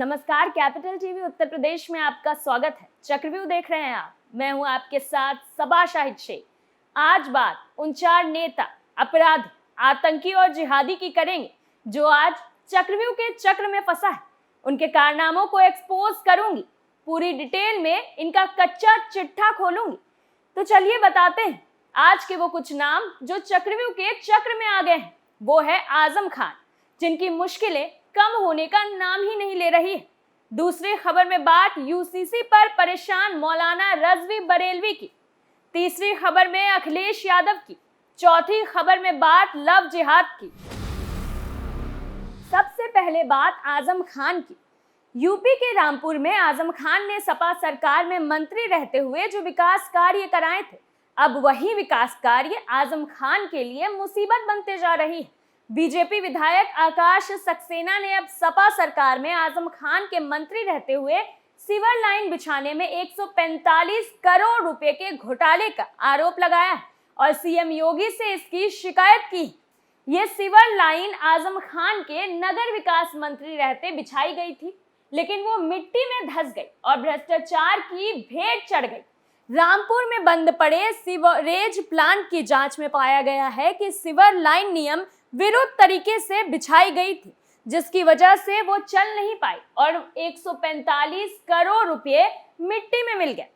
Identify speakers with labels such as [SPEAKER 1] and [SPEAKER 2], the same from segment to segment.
[SPEAKER 1] नमस्कार, capital TV Uttar Pradesh में आपका स्वागत है। चक्रव्यूह देख रहे हैं आप। मैं हूं आपके साथ सबा शाहिद शेख। आज बात उन 4 नेता, अपराधी, आतंकी और जिहादी की करेंगे जो आज चक्रव्यूह के चक्र में फंसा है। उनके कारनामों को एक्सपोज करूंगी, पूरी डिटेल में इनका कच्चा चिट्ठा खोलूंगी। तो चलिए बताते हैं आज के वो कुछ नाम जो चक्रव्यूह के चक्र में आ गए हैं। वो है आजम खान, जिनकी मुश्किलें कम होने का नाम ही नहीं ले रही है। दूसरी खबर में बात यूसीसी पर परेशान मौलाना रजवी बरेलवी की। तीसरी खबर में अखिलेश यादव की। चौथी खबर में बात लव जिहाद की। सबसे पहले बात आजम खान की। यूपी के रामपुर में आजम खान ने सपा सरकार में मंत्री रहते हुए जो विकास कार्य कराए थे, अब वही विकास कार्य आजम खान के लिए मुसीबत बनते जा रही है। बीजेपी विधायक आकाश सक्सेना ने अब सपा सरकार में आजम खान के मंत्री रहते हुए सीवर लाइन बिछाने में 145 करोड़ रुपए के घोटाले का आरोप लगाया और सीएम योगी से इसकी शिकायत की। ये सीवर लाइन आजम खान के नगर विकास मंत्री रहते बिछाई गई थी, लेकिन वो मिट्टी में धंस गई और भ्रष्टाचार की भेंट चढ़ गई। रामपुर में बंद पड़े सीवरेज प्लांट की जांच में पाया गया है कि सीवर लाइन नियम विरुद्ध तरीके से बिछाई गई थी, जिसकी वजह से वो चल नहीं पाई और 145 करोड़ रुपए मिट्टी में मिल गए।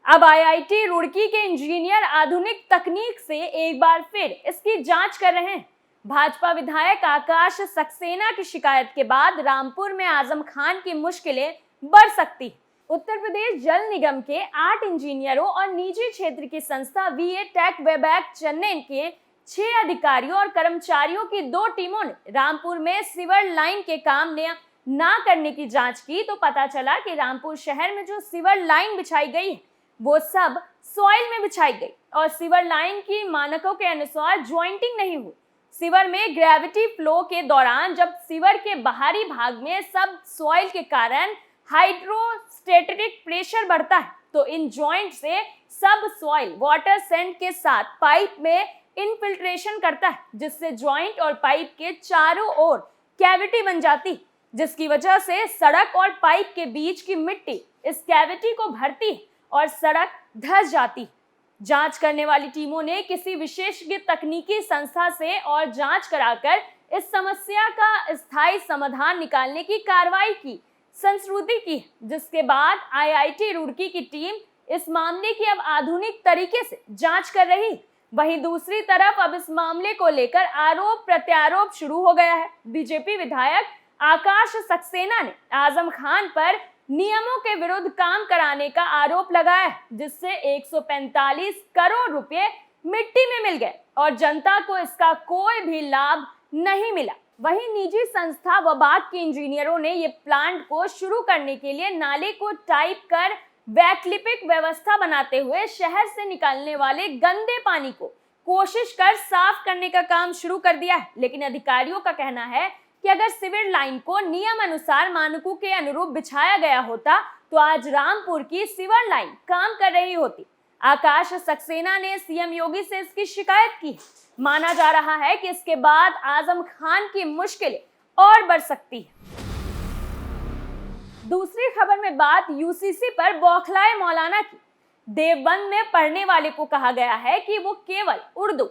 [SPEAKER 1] अब आईआईटी रुड़की के इंजीनियर आधुनिक तकनीक से एक बार फिर इसकी जांच कर रहे हैं। भाजपा विधायक आकाश सक्सेना की शिकायत के बाद रामपुर में आजम खान की मुश्किलें बढ़ सकती है। उत्तर प्रदेश जल निगम के 8 इंजीनियरों और निजी क्षेत्र की संस्था वीए टेक वेबैक चेन्नई के 6 अधिकारियों और कर्मचारियों की 2 टीमों ने रामपुर में सीवर लाइन के काम ना करने की जांच की तो पता चला कि रामपुर शहर में जो सीवर लाइन बिछाई गई है वो सब सॉइल में बिछाई गई और सीवर लाइन की मानकों के अनुसार ज्वाइंटिंग नहीं हुई। सीवर में ग्रेविटी फ्लो के दौरान जब सीवर के बाहरी भाग में सब सॉइल के कारण हाइड्रोस्टेटिक प्रेशर बढ़ता है तो इन जॉइंट से सब सॉइल वाटर सेंड के साथ पाइप में इनफिल्ट्रेशन करता है, जिससे जॉइंट और पाइप के चारों ओर कैविटी बन जाती, जिसकी वजह से सड़क और पाइप के बीच की मिट्टी इस कैविटी को भरती है और सड़क धंस जाती। जांच करने वाली टीमों ने किसी विशेषज्ञ तकनीकी संस्था से और जांच कराकर इस समस्या का स्थायी समाधान निकालने की कार्रवाई की संस्तुति की, जिसके बाद आईआईटी रुड़की की टीम इस मामले की अब आधुनिक तरीके से जांच कर रही। वहीं दूसरी तरफ अब इस मामले को लेकर आरोप प्रत्यारोप शुरू हो गया है। बीजेपी विधायक आकाश सक्सेना ने आजम खान पर नियमों के विरुद्ध काम कराने का आरोप लगाया, जिससे 145 करोड़ रुपए मिट्टी में मिल गए और जनता को इसका कोई भी लाभ नहीं मिला। वहीं निजी संस्था वबाग के इंजीनियरों ने ये प्लांट को शुरू करने के लिए नाले को टाइप कर वैकल्पिक व्यवस्था बनाते हुए शहर से निकलने वाले गंदे पानी को कोशिश कर साफ करने का काम शुरू कर दिया है। लेकिन अधिकारियों का कहना है कि अगर सीवर लाइन को नियम अनुसार मानकों के अनुरूप बिछाया गया होता तो आज रामपुर की सीवर लाइन काम कर रही होती। आकाश सक्सेना ने सीएम योगी से इसकी शिकायत की। माना जा रहा है कि इसके बाद आजम खान की मुश्किलें और बढ़ सकती है। दूसरी खबर में बात यूसीसी पर बौखलाए मौलाना की। देवबंद में पढ़ने वाले को कहा गया है कि वो केवल उर्दू,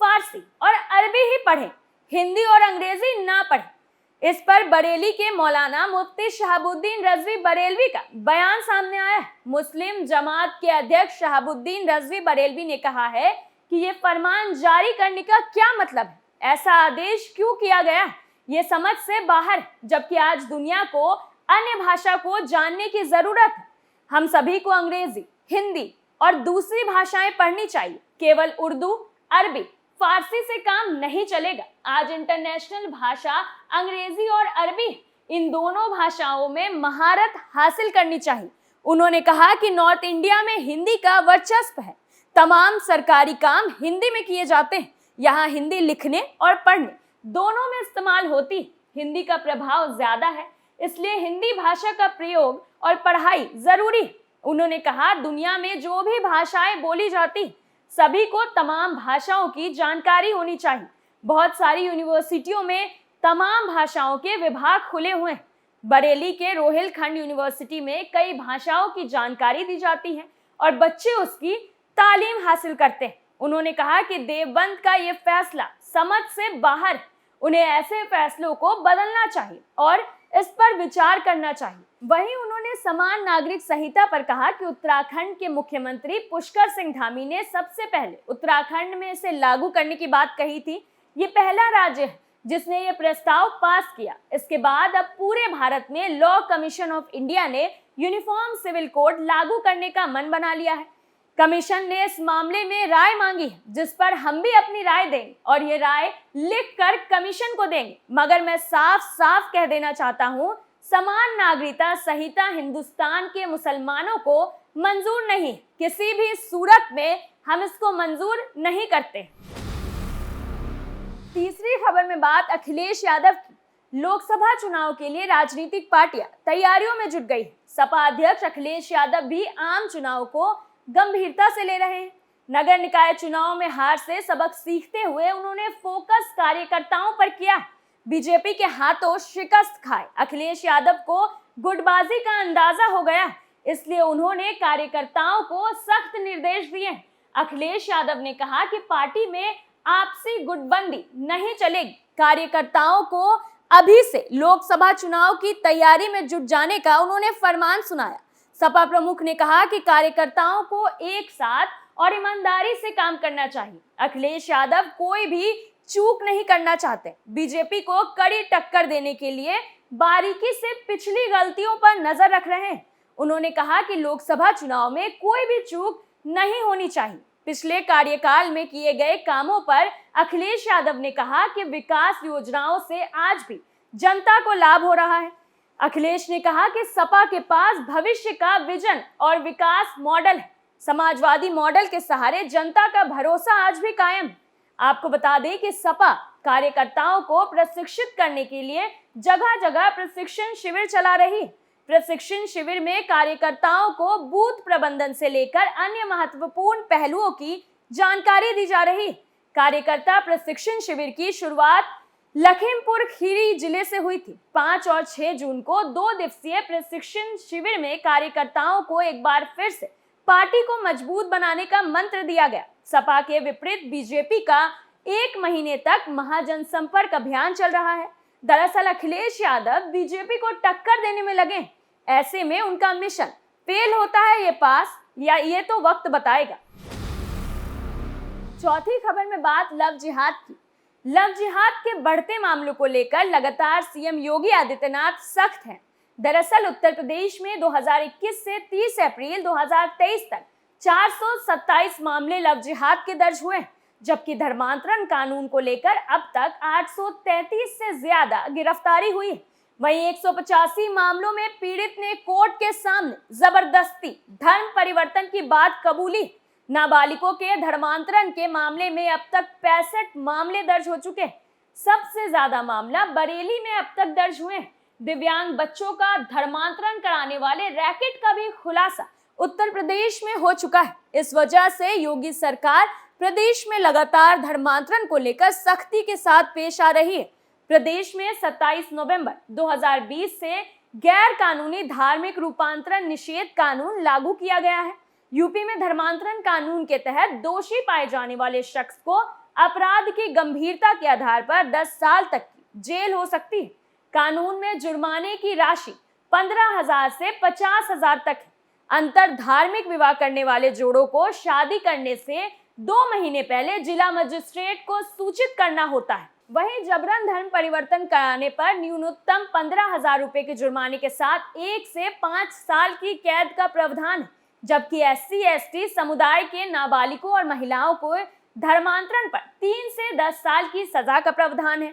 [SPEAKER 1] फारसी और अरबी ही पढ़े, हिंदी और अंग्रेजी ना पढ़े। इस पर बरेली के मौलाना मुफ्ती शहाबुद्दीन रजवी बरेलवी का बयान सामने आया है। मुस्लिम जमात के अध्यक्ष शहाबुद्दीन रजवी बरेलवी ने कहा है कि ये फरमान जारी करने का क्या मतलब है, ऐसा आदेश क्यों किया गया, ये समझ से बाहर, जबकि आज दुनिया को अन्य भाषा को जानने की जरूरत है। हम सभी को अंग्रेजी, हिंदी और दूसरी भाषाएं पढ़नी चाहिए। केवल उर्दू, अरबी, फारसी से काम नहीं चलेगा। आज इंटरनेशनल भाषा अंग्रेजी और अरबी, इन दोनों भाषाओं में महारत हासिल करनी चाहिए। उन्होंने कहा कि नॉर्थ इंडिया में हिंदी का वर्चस्व है, तमाम सरकारी काम हिंदी में किए जाते हैं। यहाँ हिंदी लिखने और पढ़ने दोनों में इस्तेमाल होती है। हिंदी का प्रभाव ज्यादा है, इसलिए हिंदी भाषा का प्रयोग और पढ़ाई जरूरी है। उन्होंने कहा दुनिया में जो भी भाषाएं बोली जाती सभी को तमाम भाषाओं की जानकारी होनी चाहिए। बहुत सारी यूनिवर्सिटियों में तमाम भाषाओं के विभाग खुले हुए हैं। बरेली के रोहिलखंड यूनिवर्सिटी में कई भाषाओं की जानकारी दी जाती है और बच्चे उसकी तालीम हासिल करते हैं। उन्होंने कहा कि देवबंद का ये फैसला समझ से बाहर है। उन्हें ऐसे फैसलों को बदलना चाहिए और इस पर विचार करना चाहिए। वहीं उन्होंने समान नागरिक संहिता पर कहा कि उत्तराखंड के मुख्यमंत्री पुष्कर सिंह धामी ने सबसे पहले उत्तराखंड में इसे लागू करने की बात कही थी। ये पहला राज्य है जिसने ये प्रस्ताव पास किया। इसके बाद अब पूरे भारत में लॉ कमीशन ऑफ इंडिया ने यूनिफॉर्म सिविल कोड लागू करने का मन बना लिया है। कमीशन ने इस मामले में राय मांगी है, जिस पर हम भी अपनी राय देंगे और ये राय लिखकर कमीशन को देंगे। मगर मैं साफ साफ कह देना चाहता हूं, समान नागरिकता संहिता हिंदुस्तान के मुसलमानों को मंजूर नहीं, किसी भी सूरत में हम इसको मंजूर नहीं करते। तीसरी खबर में बात अखिलेश यादव की। लोकसभा चुनाव के लिए राजनीतिक पार्टियां तैयारियों में जुट गई। सपा अध्यक्ष अखिलेश यादव भी आम चुनाव को गंभीरता से ले रहे हैं। नगर निकाय चुनाव में हार से सबक सीखते हुए उन्होंने फोकस कार्यकर्ताओं पर किया। बीजेपी के हाथों शिकस्त खाए अखिलेश यादव को गुटबाजी का अंदाजा हो गया, इसलिए उन्होंने कार्यकर्ताओं को सख्त निर्देश दिए। अखिलेश यादव ने कहा कि पार्टी में आपसी गुटबंदी नहीं चलेगी। कार्यकर्ताओं को अभी से लोकसभा चुनाव की तैयारी में जुट जाने का उन्होंने फरमान सुनाया। सपा प्रमुख ने कहा कि कार्यकर्ताओं को एक साथ और ईमानदारी से काम करना चाहिए। अखिलेश यादव कोई भी चूक नहीं करना चाहते। बीजेपी को कड़ी टक्कर देने के लिए बारीकी से पिछली गलतियों पर नजर रख रहे हैं। उन्होंने कहा कि लोकसभा चुनाव में कोई भी चूक नहीं होनी चाहिए। पिछले कार्यकाल में किए गए कामों पर अखिलेश यादव ने कहा कि विकास योजनाओं से आज भी जनता को लाभ हो रहा है। अखिलेश ने कहा कि सपा के पास भविष्य का विजन और विकास मॉडल है। समाजवादी मॉडल के सहारे जनता का भरोसा आज भी कायम। आपको बता दें कि सपा कार्यकर्ताओं को प्रशिक्षित करने के लिए जगह जगह प्रशिक्षण शिविर चला रही है। प्रशिक्षण शिविर में कार्यकर्ताओं को बूथ प्रबंधन से लेकर अन्य महत्वपूर्ण पहलुओं की जानकारी दी जा रही है। कार्यकर्ता प्रशिक्षण शिविर की शुरुआत लखीमपुर खीरी जिले से हुई थी। 5 और 6 जून को 2 दिवसीय प्रशिक्षण शिविर में कार्यकर्ताओं को एक बार फिर से पार्टी को मजबूत बनाने का मंत्र दिया गया। सपा के विपरीत बीजेपी का 1 महीने तक महाजनसंपर्क अभियान चल रहा है। दरअसल अखिलेश यादव बीजेपी को टक्कर देने में लगे। ऐसे में उनका मिशन फेल होता है ये पास या ये तो वक्त बताएगा। चौथी खबर में बात लव जिहाद की। लव जिहाद के बढ़ते मामलों को लेकर लगातार सीएम योगी आदित्यनाथ सख्त हैं। दरअसल उत्तर प्रदेश में 2021 से 30 अप्रैल 2023 तक 427 मामले लव जिहाद के दर्ज हुए, जबकि धर्मांतरण कानून को लेकर अब तक 833 से ज्यादा गिरफ्तारी हुई है। वहीं 185 मामलों में पीड़ित ने कोर्ट के सामने जबरदस्ती धर्म परिवर्तन की बात कबूली। नाबालिगों के धर्मांतरण के मामले में अब तक 65 मामले दर्ज हो चुके हैं। सबसे ज्यादा मामला बरेली में अब तक दर्ज हुए हैं। दिव्यांग बच्चों का धर्मांतरण कराने वाले रैकेट का भी खुलासा उत्तर प्रदेश में हो चुका है। इस वजह से योगी सरकार प्रदेश में लगातार धर्मांतरण को लेकर सख्ती के साथ पेश आ रही है। प्रदेश में 27 नवंबर 2020 से गैर कानूनी धार्मिक रूपांतरण निषेध कानून लागू किया गया है। यूपी में धर्मांतरण कानून के तहत दोषी पाए जाने वाले शख्स को अपराध की गंभीरता के आधार पर 10 साल तक की जेल हो सकती है। कानून में जुर्माने की राशि 15,000 से 50,000 तक है। अंतर धार्मिक विवाह करने वाले जोड़ों को शादी करने से 2 महीने पहले जिला मजिस्ट्रेट को सूचित करना होता है। वहीं जबरन धर्म परिवर्तन कराने पर न्यूनतम 15,000 रुपए के जुर्माने के साथ 1 से 5 साल की कैद का प्रावधान है, जबकि SC/ST समुदाय के नाबालिगों और महिलाओं को धर्मांतरण पर 3 से 10 साल की सजा का प्रावधान है।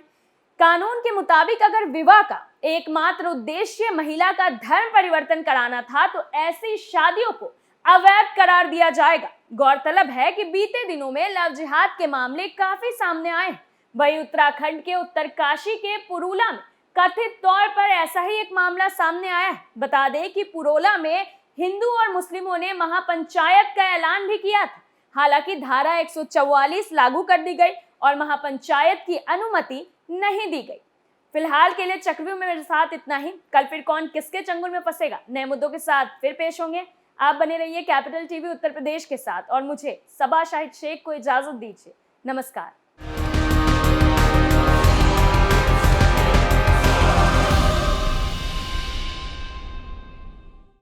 [SPEAKER 1] कानून के मुताबिक अगर विवाह का एकमात्र उद्देश्य महिला का धर्म परिवर्तन कराना था तो ऐसी शादियों को अवैध करार दिया जाएगा। गौरतलब है कि बीते दिनों में लव जिहाद के मामले काफी सामने आए। वहीं उत्तराखंड के उत्तरकाशी के पुरोला में कथित तौर पर ऐसा ही एक मामला सामने आया है। बता दें कि पुरोला में हिंदू और मुस्लिमों ने महापंचायत का ऐलान भी किया था। हालांकि धारा 144 लागू कर दी गई और महापंचायत की अनुमति नहीं दी गई। फिलहाल के लिए चक्रव्यूह में मेरे साथ इतना ही। कल फिर कौन किसके चंगुल में फंसेगा, नए मुद्दों के साथ फिर पेश होंगे। आप बने रहिए कैपिटल टीवी उत्तर प्रदेश के साथ और मुझे सबा शाहिद शेख को इजाजत दीजिए। नमस्कार।